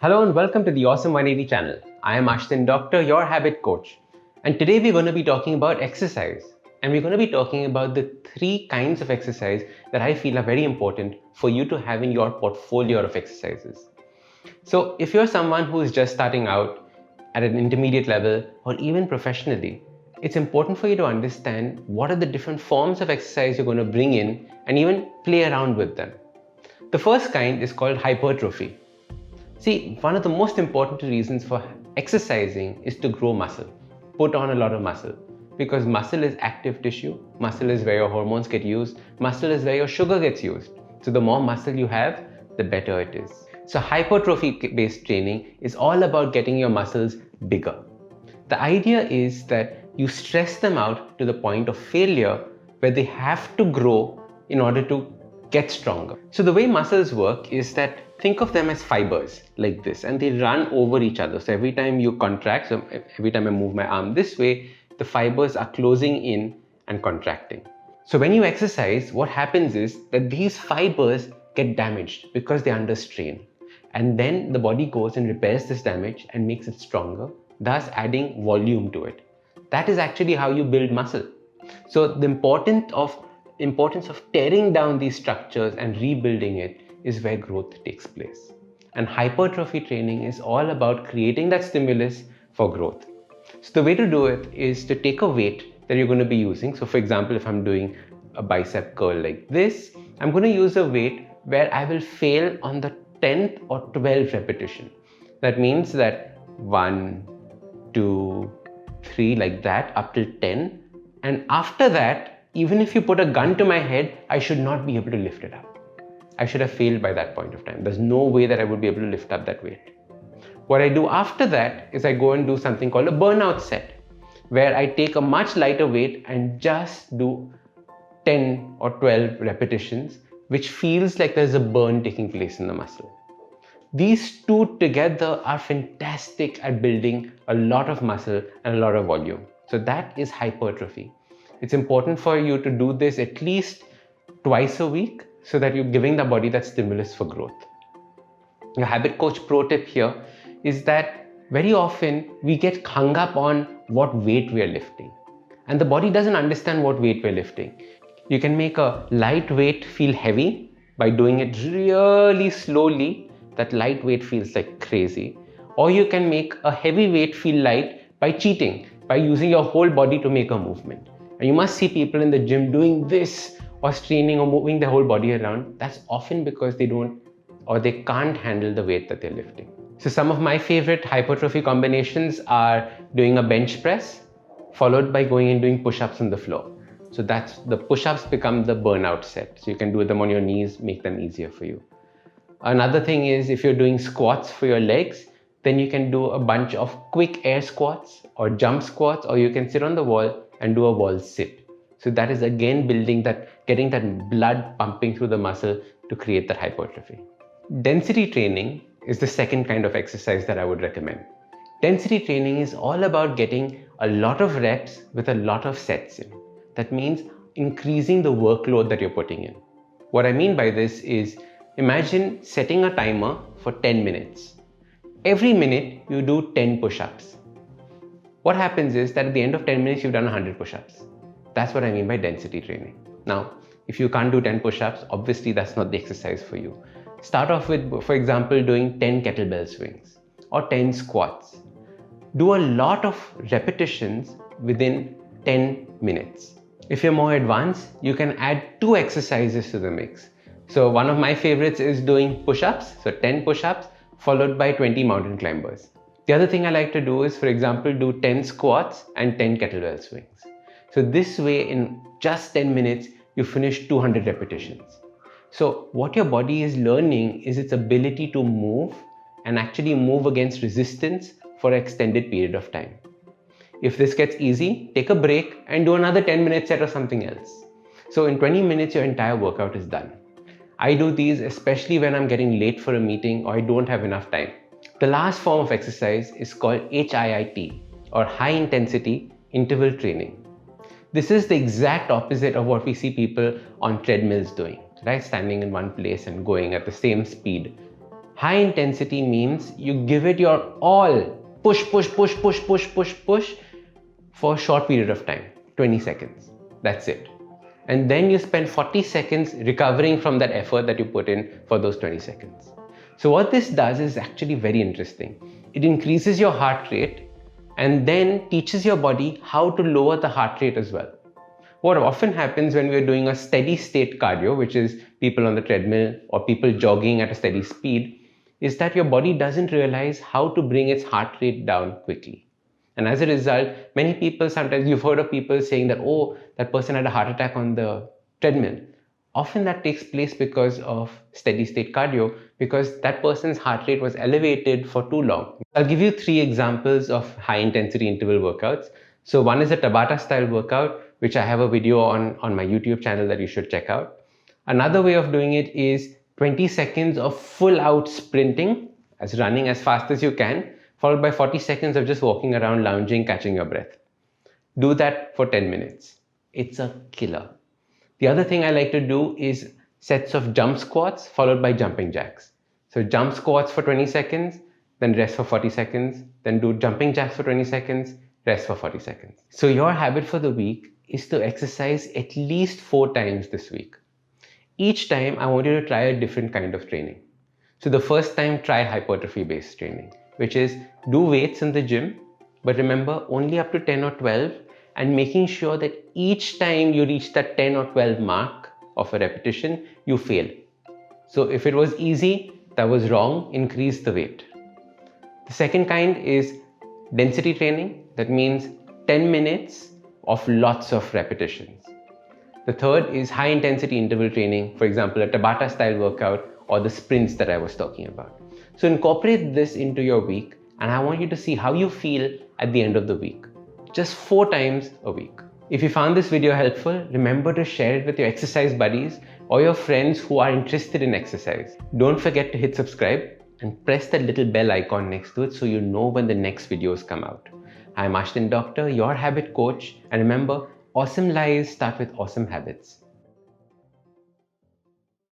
Hello and welcome to the Awesome 180 channel. I am Ashton Doctor, your habit coach. And today we're going to be talking about exercise. And we're going to be talking about the three kinds of exercise that I feel are very important for you to have in your portfolio of exercises. So if you're someone who is just starting out at an intermediate level or even professionally, it's important for you to understand what are the different forms of exercise you're going to bring in and even play around with them. The first kind is called hypertrophy. See, one of the most important reasons for exercising is to grow muscle, put on a lot of muscle, because muscle is active tissue, muscle is where your hormones get used, muscle is where your sugar gets used. So the more muscle you have, the better it is. So hypertrophy-based training is all about getting your muscles bigger. The idea is that you stress them out to the point of failure where they have to grow in order to get stronger. So the way muscles work is that think of them as fibers like this, and they run over each other. So every time you contract, so every time I move my arm this way, the fibers are closing in and contracting. So when you exercise, what happens is that these fibers get damaged because they're under strain. And then the body goes and repairs this damage and makes it stronger, thus adding volume to it. That is actually how you build muscle. So the importance of tearing down these structures and rebuilding it is where growth takes place. And hypertrophy training is all about creating that stimulus for growth. So the way to do it is to take a weight that you're going to be using. So for example, if I'm doing a bicep curl like this, I'm going to use a weight where I will fail on the 10th or 12th repetition. That means that 1, 2, 3 like that up till 10. And after that, even if you put a gun to my head, I should not be able to lift it up. I should have failed by that point of time. There's no way that I would be able to lift up that weight. What I do after that is I go and do something called a burnout set, where I take a much lighter weight and just do 10 or 12 repetitions, which feels like there's a burn taking place in the muscle. These two together are fantastic at building a lot of muscle and a lot of volume. So that is hypertrophy. It's important for you to do this at least twice a week so that you're giving the body that stimulus for growth. Your habit coach pro tip here is that very often we get hung up on what weight we are lifting. And the body doesn't understand what weight we're lifting. You can make a light weight feel heavy by doing it really slowly. That light weight feels like crazy. Or you can make a heavy weight feel light by cheating, by using your whole body to make a movement. And you must see people in the gym doing this or straining or moving their whole body around. That's often because they don't or they can't handle the weight that they're lifting. So some of my favorite hypertrophy combinations are doing a bench press, followed by going and doing push-ups on the floor. So that's the push-ups become the burnout set. So you can do them on your knees, make them easier for you. Another thing is if you're doing squats for your legs, then you can do a bunch of quick air squats or jump squats, or you can sit on the wall and do a wall sit. So that is again getting that blood pumping through the muscle to create that hypertrophy. Density training is the second kind of exercise that I would recommend. Density training is all about getting a lot of reps with a lot of sets in. That means increasing the workload that you're putting in. What I mean by this is imagine setting a timer for 10 minutes. Every minute you do 10 push-ups. What happens is that at the end of 10 minutes, you've done 100 push-ups. That's what I mean by density training. Now, if you can't do 10 push-ups, obviously that's not the exercise for you. Start off with, for example, doing 10 kettlebell swings or 10 squats. Do a lot of repetitions within 10 minutes. If you're more advanced, you can add 2 exercises to the mix. So one of my favorites is doing push-ups, so 10 push-ups followed by 20 mountain climbers. The other thing I like to do is, for example, do 10 squats and 10 kettlebell swings. So this way, in just 10 minutes, you finish 200 repetitions. So what your body is learning is its ability to move and actually move against resistance for an extended period of time. If this gets easy, take a break and do another 10-minute set or something else. So in 20 minutes, your entire workout is done. I do these especially when I'm getting late for a meeting or I don't have enough time. The last form of exercise is called HIIT, or high intensity interval training. This is the exact opposite of what we see people on treadmills doing, right? Standing in one place and going at the same speed. High intensity means you give it your all. Push, push, push, push, push, push, push for a short period of time, 20 seconds. That's it. And then you spend 40 seconds recovering from that effort that you put in for those 20 seconds. So what this does is actually very interesting. It increases your heart rate and then teaches your body how to lower the heart rate as well. What often happens when we're doing a steady state cardio, which is people on the treadmill or people jogging at a steady speed, is that your body doesn't realize how to bring its heart rate down quickly. And as a result, many people, sometimes you've heard of people saying that, oh, that person had a heart attack on the treadmill. Often that takes place because of steady state cardio, because that person's heart rate was elevated for too long. I'll give you 3 examples of high intensity interval workouts. So one is a Tabata style workout, which I have a video on my YouTube channel that you should check out. Another way of doing it is 20 seconds of full out sprinting, as running as fast as you can, followed by 40 seconds of just walking around, lounging, catching your breath. Do that for 10 minutes. It's a killer. The other thing I like to do is sets of jump squats followed by jumping jacks. So jump squats for 20 seconds, then rest for 40 seconds, then do jumping jacks for 20 seconds, rest for 40 seconds. So your habit for the week is to exercise at least 4 times this week. Each time, I want you to try a different kind of training. So the first time, try hypertrophy-based training, which is do weights in the gym, but remember only up to 10 or 12, and making sure that each time you reach that 10 or 12 mark of a repetition, you fail. So if it was easy, that was wrong, increase the weight. The second kind is density training. That means 10 minutes of lots of repetitions. The third is high intensity interval training, for example, a Tabata style workout or the sprints that I was talking about. So incorporate this into your week, and I want you to see how you feel at the end of the week. Just 4 times a week. If you found this video helpful, remember to share it with your exercise buddies or your friends who are interested in exercise. Don't forget to hit subscribe and press that little bell icon next to it so you know when the next videos come out. I'm Ashton Doctor, your habit coach, and remember, awesome lives start with awesome habits.